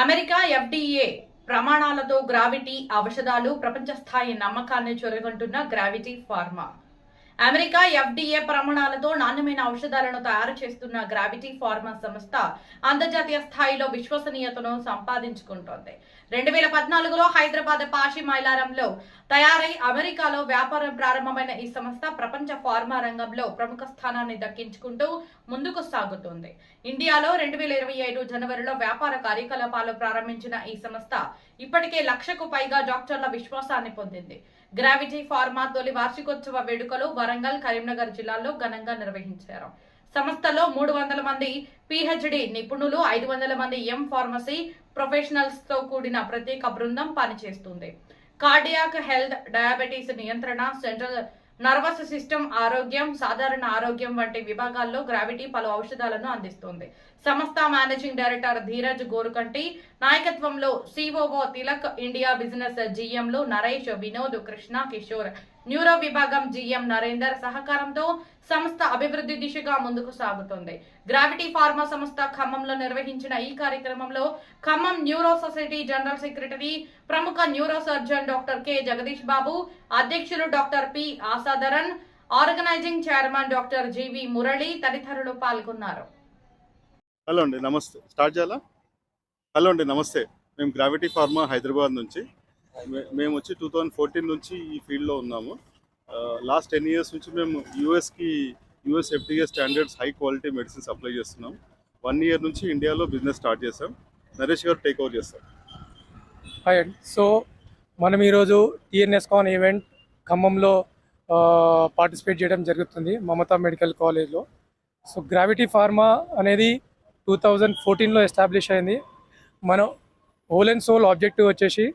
America FDA ప్రమాణాలతో gravity ఔషధాలు ప్రపంచ స్థాయి నమ్మకాన్ని చొరగొంటున్న గ్రావిటీ ఫార్మా. అమెరికా ఎఫ్డీఏ ప్రమాణాలతో నాణ్యమైన ఔషధాలను తయారు చేస్తున్న గ్రావిటీ ఫార్మా సంస్థ అంతర్జాతీయ స్థాయిలో విశ్వసనీయతను సంపాదించుకుంటోంది. 2014లో హైదరాబాద్ పాషి మైలారంలో తయారై అమెరికాలో వ్యాపారం ప్రారంభమైన ఈ సంస్థ ప్రపంచ ఫార్మా రంగంలో ప్రముఖ స్థానాన్ని దక్కించుకుంటూ ముందుకు సాగుతోంది. ఇండియాలో 2025 జనవరిలో వ్యాపార కార్యకలాపాలు ప్రారంభించిన ఈ సంస్థ ఇప్పటికే 1,00,000కు పైగా డాక్టర్ల విశ్వాసాన్ని పొందింది. గ్రావిటీ ఫార్మా తొలి వార్షికోత్సవ వేడుకలు వరంగల్, కరీంనగర్ జిల్లాల్లో ఘనంగా నిర్వహించారు. సంస్థలో 300 మంది పిహెచ్డి నిపుణులు, 500 మంది ఫార్మసీ ప్రొఫెషనల్స్ తో కూడిన ప్రత్యేక బృందం పనిచేస్తుంది. కార్డియాక్ హెల్త్, డయాబెటీస్ నియంత్రణ, సెంట్రల్ నర్వస్ సిస్టమ్ ఆరోగ్యం, సాధారణ ఆరోగ్యం వంటి విభాగాల్లో గ్రావిటీ పలు ఔషధాలను అందిస్తుంది. సంస్థ మేనేజింగ్ డైరెక్టర్ ధీరజ్ గోరుకంటి నాయకత్వంలో సిఓఓ తిలక్, ఇండియా బిజినెస్ జీఎంలు నరేష్, వినోద్, కృష్ణ, కిషోర్, న్యూరో విభాగం జీఎం నరేందర్ సహకారంతో సంస్థ అభివృద్ధి దిశగా ముందుకు సాగుతోంది. గ్రావిటీ ఫార్మా సంస్థ ఖమ్మంలో నిర్వహించిన ఈ కార్యక్రమంలో Khammam neuro society general secretary, ప్రముఖ neuro surgeon doctor K Jagadish Babu, అధ్యక్షులు doctor P Asadaran, organizing chairman doctor GV Murali తదితరులు పాల్గొన్నారు. హలో అండి, నమస్తే. స్టార్ట్ చేయాలా? హలో అండి, నమస్తే. మేము గ్రావిటీ ఫార్మా హైదరాబాద్ నుంచి మేము వచ్చి 2014 నుంచి ఈ ఫీల్డ్లో ఉన్నాము. లాస్ట్ 10 years నుంచి మేము US FDA standards high quality medicine supply చేస్తున్నాం. 1 year నుంచి ఇండియాలో బిజినెస్ స్టార్ట్ చేసాం. నరేష్ గారు టేక్ ఓవర్ చేస్తారు. హాయ్ అండి. సో మనం ఈరోజు TNSCon ఈవెంట్ ఖమ్మంలో పార్టిసిపేట్ చేయడం జరుగుతుంది మమతా మెడికల్ కాలేజ్లో. సో గ్రావిటీ ఫార్మా అనేది 2014లో ఎస్టాబ్లిష్ అయింది. మన హోల్ అండ్ సోల్ ఆబ్జెక్టివ్ వచ్చేసి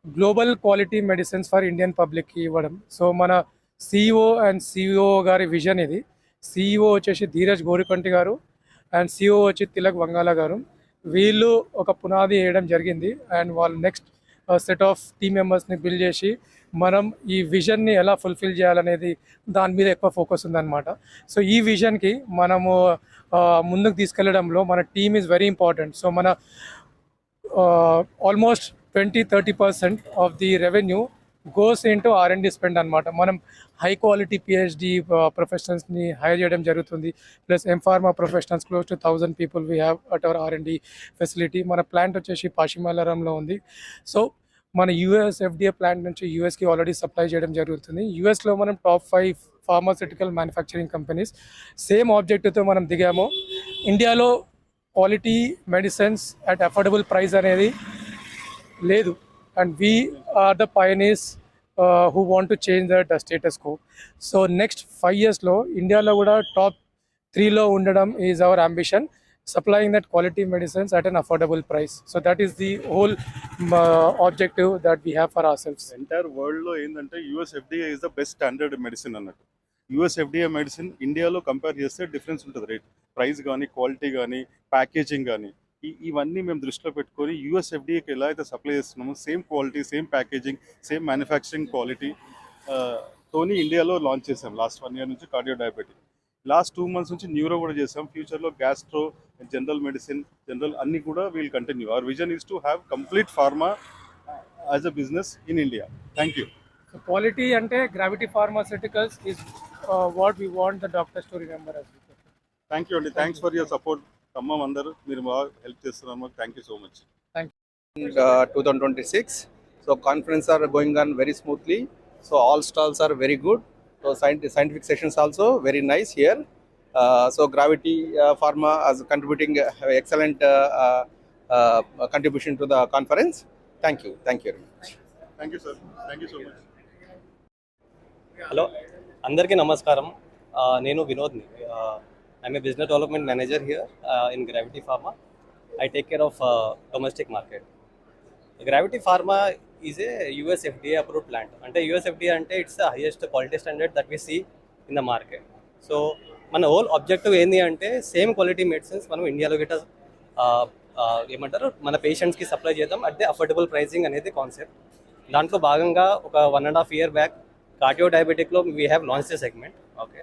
global quality medicines for Indian పబ్లిక్కి ఇవ్వడం. సో మన సిఇఓ గారి విజన్ ఇది. సిఇఓ వచ్చేసి ధీరజ్ గోరికంటి గారు అండ్ సిఇఓ వచ్చి తిలక్ వంగాల గారు. వీళ్ళు ఒక పునాది వేయడం జరిగింది అండ్ వాళ్ళు నెక్స్ట్ సెట్ ఆఫ్ టీమ్ మెంబర్స్ని బిల్డ్ చేసి మనం ఈ విజన్ని ఎలా ఫుల్ఫిల్ చేయాలనేది దాని మీద ఎక్కువ ఫోకస్ ఉందన్నమాట. సో ఈ విజన్కి మనము ముందుకు తీసుకెళ్లడంలో మన team is very important. So మన almost 20-30% of the revenue goes into R&D spend అనమాట. మనం హై క్వాలిటీ పిహెచ్డి ప్రొఫెషనల్స్ని హైర్ చేయడం జరుగుతుంది. Plus pharma professionals close to 1000 people we have at our R&D facility. మన ప్లాంట్ వచ్చేసి పాషిమల్లారంలో ఉంది. సో మన యూఎస్ ఎఫ్డిఏ ప్లాంట్ నుంచి యూఎస్కి ఆల్రెడీ సప్లై చేయడం జరుగుతుంది. యూఎస్లో మనం top 5 pharmaceutical manufacturing companies same ఆబ్జెక్టివ్తో మనం దిగాము. ఇండియాలో quality medicines at affordable price అనేది లేదు and we are the pioneers who want to change that status quo. So next 5 yearsలో ఇండియాలో కూడా టాప్ 3లో ఉండడం is our ambition, supplying that quality medicines at an affordable price. So that is the whole objective that we have for ourselves. Entire వరల్డ్లో ఏంటంటే US FDA is the best standard medicine అన్నట్టు. US FDA medicine ఇండియాలో compare చేస్తే difference ఉంటుంది. Rate, price కానీ, quality కానీ, packaging కానీ, ఇవన్నీ మేము దృష్టిలో పెట్టుకొని యూఎస్ ఎఫ్డీఏకి ఎలా అయితే సప్లై చేస్తున్నామో same quality, same packaging, same manufacturing quality తోని ఇండియాలో లాంచ్ చేసాం. లాస్ట్ 1 year నుంచి కార్డియో డయాబెటిక్, లాస్ట్ 2 months నుంచి న్యూరో కూడా చేసాం. ఫ్యూచర్లో గ్యాస్ట్రో, జనరల్ మెడిసిన్, జనరల్ అన్నీ కూడా we'll continue. Our vision is to have complete pharma as a business in India. Thank you. So quality అంటే Gravity Pharmaceuticals is what we want the doctors to remember us. Thank you అండి. Thanks for your support. Khammam అందరూ మీరు బాగా help చేస్తున్నారు మాకు. Thank you so much. 2026. So conference are going on very smoothly. So all stalls are very good. So scientific sessions also very nice here. So Gravity Pharma is contributing excellent contribution to the conference. Thank you very much. Thank you sir. Thank you so much. Hello, అందరికీ నమస్కారం. నేను వినోద్ని. I'm a business development manager here in Gravity Pharma. I take care of domestic market. Gravity Pharma is a US FDA approved plant. అంటే US FDA అంటే it's the highest quality standard that we see in the market. So మన whole objective ఏంటి అంటే same quality medicines మనం ఇండియాలో గిట్ట ఏమంటారు మన పేషెంట్స్కి సప్లై చేద్దాం అట్ ది అఫోర్డబుల్ ప్రైసింగ్ అనేది కాన్సెప్ట్. దాంట్లో భాగంగా ఒక 1.5 year బ్యాక్ కార్డియో డయాబెటిక్లో we have launch the segment. Okay,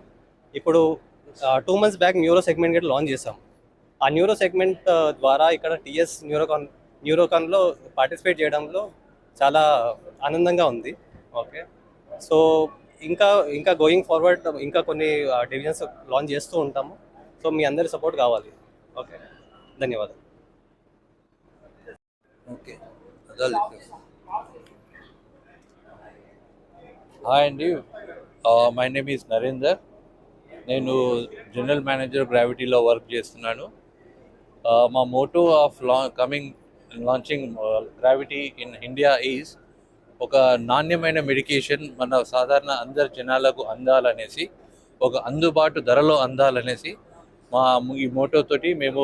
ఇప్పుడు 2 months బ్యాక్ న్యూరో సెగ్మెంట్ గిట్ట లాంచ్ చేసాం. ఆ న్యూరో సెగ్మెంట్ ద్వారా ఇక్కడ టీఎస్ న్యూరోకాన్లో పార్టిసిపేట్ చేయడంలో చాలా ఆనందంగా ఉంది. ఓకే, సో ఇంకా ఇంకా గోయింగ్ ఫార్వర్డ్ ఇంకా కొన్ని డివిజన్స్ లాంచ్ చేస్తూ ఉంటాము. సో మీ అందరి సపోర్ట్ కావాలి. ఓకే, ధన్యవాదాలు. ఓకే, హాయ్ అండి, మై నేమ్ ఈస్ నరేందర్. నేను జనరల్ మేనేజర్ గ్రావిటీలో వర్క్ చేస్తున్నాను. మా motto of launching gravity in India is ఒక నాణ్యమైన మెడికేషన్ మన సాధారణ అందరి జనాలకు అందాలనేసి, ఒక అందుబాటు ధరలో అందాలనేసి మా ఈ మోటో తోటి మేము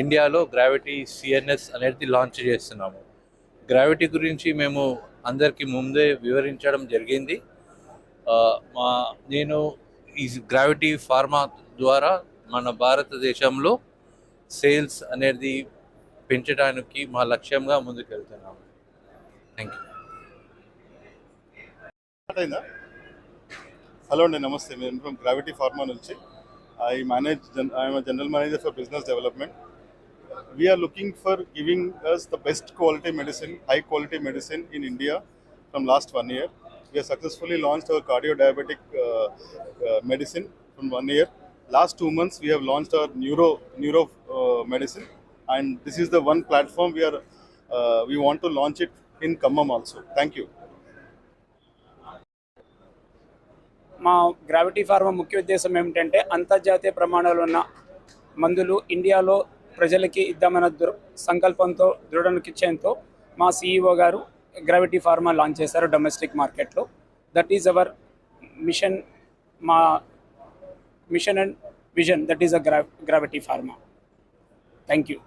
ఇండియాలో గ్రావిటీ సిఎన్ఎస్ అనేది లాంచ్ చేస్తున్నాము. గ్రావిటీ గురించి మేము అందరికీ ముందే వివరించడం జరిగింది. నేను ఈ గ్రావిటీ ఫార్మా ద్వారా మన భారతదేశంలో సేల్స్ అనేది పెంచడానికి మా లక్ష్యంగా ముందుకెళ్తున్నాము. Thank you. హలో అండి, నమస్తే. నేను ఫ్రమ్ గ్రావిటీ ఫార్మా నుంచి. I'm general manager for business development. We are looking for giving us the best quality medicine, high quality medicine in India from last 1 year. We have successfully launched our cardio-diabetic medicine from 1 year. Last 2 months we have launched our neuro medicine, and this is the one platform we want to launch it in Khammam also. Thank you. మా gravity pharma ముఖ్య ఉద్దేశం ఏమిటంటే అంతర్జాతీయ ప్రమాణాలు ఉన్న మందులు ఇండియాలో ప్రజలకి ఇద్దామన్న సంకల్పంతో దృఢ నిశ్చయంతో మా CEO గారు గ్రావిటీ ఫార్మా లాంచ్ చేశారు డొమెస్టిక్ మార్కెట్లో. దట్ ఈజ్ అవర్ మిషన్, మా mission and vision. That is a gravity pharma. Thank you.